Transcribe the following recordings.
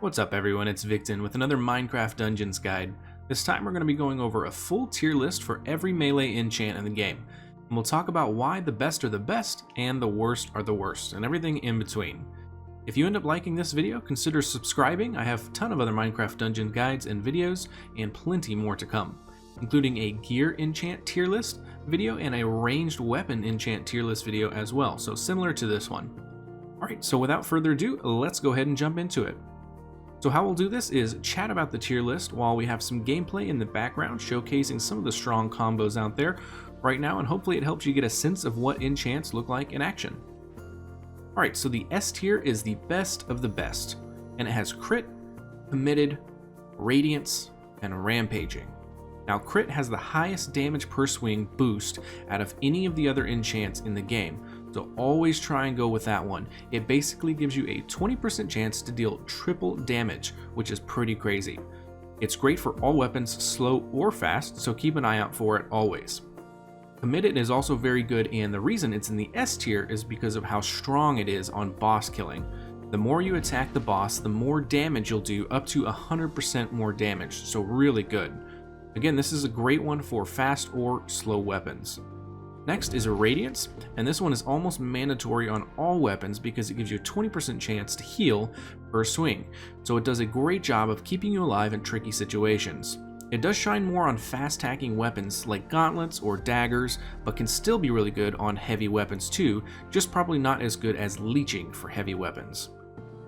What's up everyone, it's Victon with another Minecraft Dungeons guide. This time we're going to be going over a full tier list for every melee enchant in the game. And we'll talk about why the best are the best and the worst are the worst, and everything in between. If you end up liking this video, consider subscribing. I have a ton of other Minecraft Dungeon guides and videos, and plenty more to come, including a gear enchant tier list video and a ranged weapon enchant tier list video as well, so similar to this one. Alright, so without further ado, let's go ahead and jump into it. So how we'll do this is chat about the tier list while we have some gameplay in the background showcasing some of the strong combos out there right now, and hopefully it helps you get a sense of what enchants look like in action. Alright, so the S tier is the best of the best, and it has crit, committed, radiance, and rampaging. Now crit has the highest damage per swing boost out of any of the other enchants in the game, so always try and go with that one. It basically gives you a 20% chance to deal triple damage, which is pretty crazy. It's great for all weapons, slow or fast, so keep an eye out for it always. Committed is also very good, and the reason it's in the S tier is because of how strong it is on boss killing. The more you attack the boss, the more damage you'll do, up to 100% more damage, so really good. Again, this is a great one for fast or slow weapons. Next is a Radiance, and this one is almost mandatory on all weapons because it gives you a 20% chance to heal per swing, so it does a great job of keeping you alive in tricky situations. It does shine more on fast hacking weapons like gauntlets or daggers, but can still be really good on heavy weapons too, just probably not as good as leeching for heavy weapons.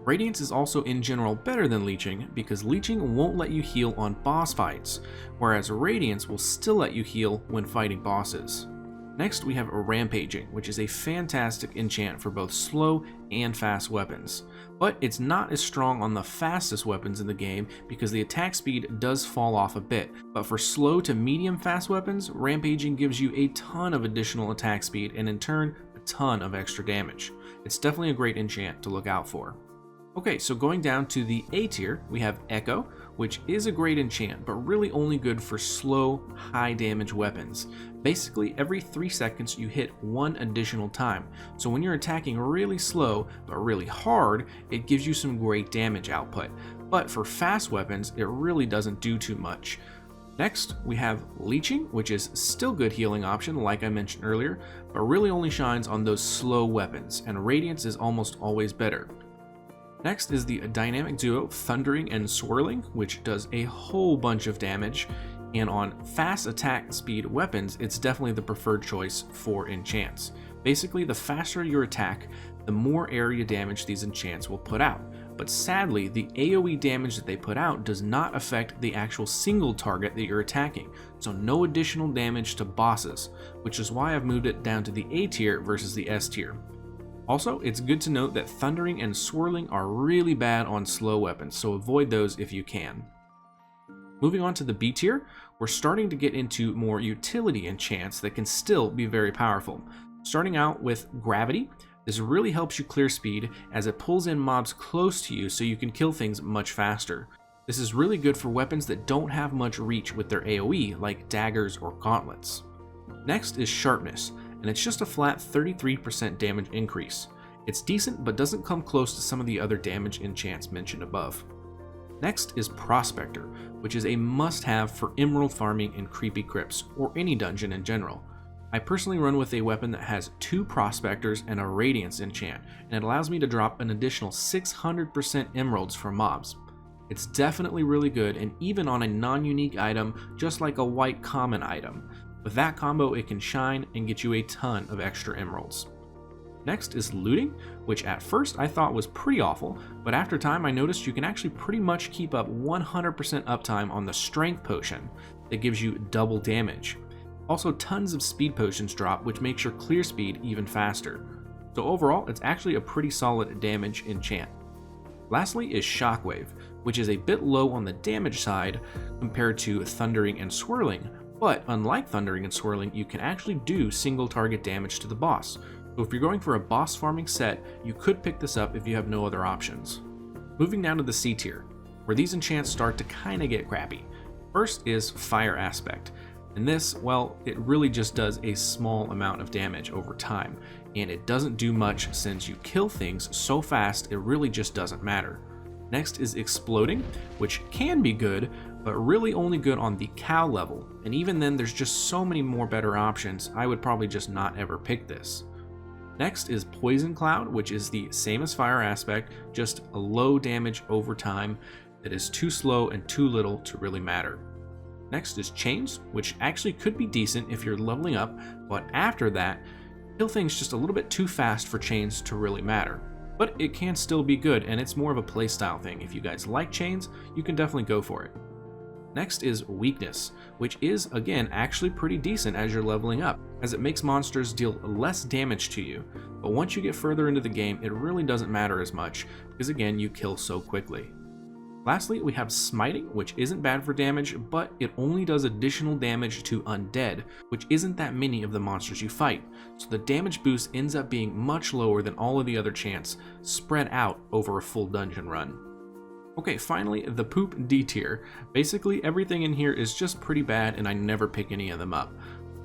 Radiance is also in general better than leeching because leeching won't let you heal on boss fights, whereas Radiance will still let you heal when fighting bosses. Next we have a Rampaging, which is a fantastic enchant for both slow and fast weapons, but it's not as strong on the fastest weapons in the game because the attack speed does fall off a bit, but for slow to medium fast weapons, Rampaging gives you a ton of additional attack speed and in turn a ton of extra damage. It's definitely a great enchant to look out for. Okay, so going down to the A tier, we have Echo, which is a great enchant, but really only good for slow, high damage weapons. Basically, every 3 seconds you hit one additional time, so when you're attacking really slow, but really hard, it gives you some great damage output. But for fast weapons, it really doesn't do too much. Next, we have Leeching, which is still good healing option like I mentioned earlier, but really only shines on those slow weapons, and Radiance is almost always better. Next is the dynamic duo Thundering and Swirling, which does a whole bunch of damage, and on fast attack speed weapons, it's definitely the preferred choice for enchants. Basically, the faster your attack, the more area damage these enchants will put out. But sadly, the AoE damage that they put out does not affect the actual single target that you're attacking, so no additional damage to bosses, which is why I've moved it down to the A tier versus the S tier. Also, it's good to note that Thundering and Swirling are really bad on slow weapons, so avoid those if you can. Moving on to the B tier, we're starting to get into more utility enchants that can still be very powerful. Starting out with Gravity, this really helps you clear speed as it pulls in mobs close to you so you can kill things much faster. This is really good for weapons that don't have much reach with their AoE, like daggers or gauntlets. Next is Sharpness, and it's just a flat 33% damage increase. It's decent, but doesn't come close to some of the other damage enchants mentioned above. Next is Prospector, which is a must-have for emerald farming in creepy crypts, or any dungeon in general. I personally run with a weapon that has 2 Prospectors and a Radiance enchant, and it allows me to drop an additional 600% emeralds for mobs. It's definitely really good, and even on a non-unique item, just like a white common item. With that combo, it can shine and get you a ton of extra emeralds. Next is Looting, which at first I thought was pretty awful, but after time I noticed you can actually pretty much keep up 100% uptime on the Strength Potion that gives you double damage. Also, tons of Speed Potions drop, which makes your clear speed even faster. So overall, it's actually a pretty solid damage enchant. Lastly is Shockwave, which is a bit low on the damage side compared to Thundering and Swirling, but unlike Thundering and Swirling, you can actually do single target damage to the boss. So if you're going for a boss farming set, you could pick this up if you have no other options. Moving down to the C tier, where these enchants start to kinda get crappy. First is Fire Aspect, and this, well, it really just does a small amount of damage over time, and it doesn't do much since you kill things so fast it really just doesn't matter. Next is Exploding, which can be good, but really only good on the cow level, and even then there's just so many more better options, I would probably just not ever pick this. Next is Poison Cloud, which is the same as Fire Aspect, just a low damage over time that is too slow and too little to really matter. Next is Chains, which actually could be decent if you're leveling up, but after that, kill things just a little bit too fast for Chains to really matter. But it can still be good, and it's more of a playstyle thing. If you guys like Chains, you can definitely go for it. Next is Weakness, which is, again, actually pretty decent as you're leveling up, as it makes monsters deal less damage to you. But once you get further into the game, it really doesn't matter as much, because again, you kill so quickly. Lastly, we have Smiting, which isn't bad for damage, but it only does additional damage to undead, which isn't that many of the monsters you fight, so the damage boost ends up being much lower than all of the other chants, spread out over a full dungeon run. Okay, finally, the Poop D tier. Basically, everything in here is just pretty bad, and I never pick any of them up.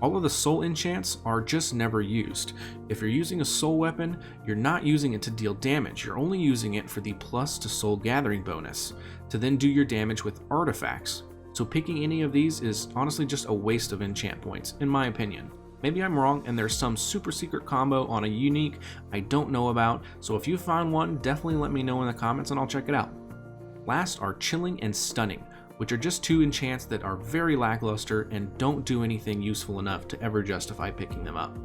All of the soul enchants are just never used. If you're using a soul weapon, you're not using it to deal damage, you're only using it for the plus to soul gathering bonus, to then do your damage with artifacts. So picking any of these is honestly just a waste of enchant points, in my opinion. Maybe I'm wrong and there's some super secret combo on a unique I don't know about, so if you find one, definitely let me know in the comments and I'll check it out. Last are Chilling and Stunning, which are just two enchants that are very lackluster and don't do anything useful enough to ever justify picking them up.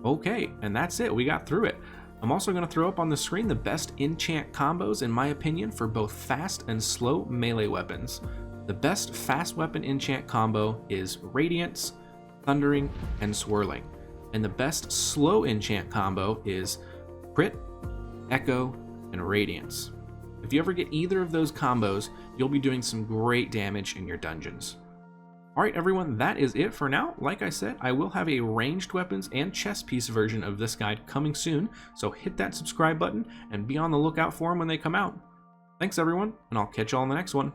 Okay, and that's it, we got through it. I'm also going to throw up on the screen the best enchant combos in my opinion for both fast and slow melee weapons. The best fast weapon enchant combo is Radiance, Thundering, and Swirling. And the best slow enchant combo is Crit, Echo, and Radiance. If you ever get either of those combos, you'll be doing some great damage in your dungeons. Alright everyone, that is it for now. Like I said, I will have a ranged weapons and chess piece version of this guide coming soon, so hit that subscribe button and be on the lookout for them when they come out. Thanks everyone, and I'll catch you all in the next one.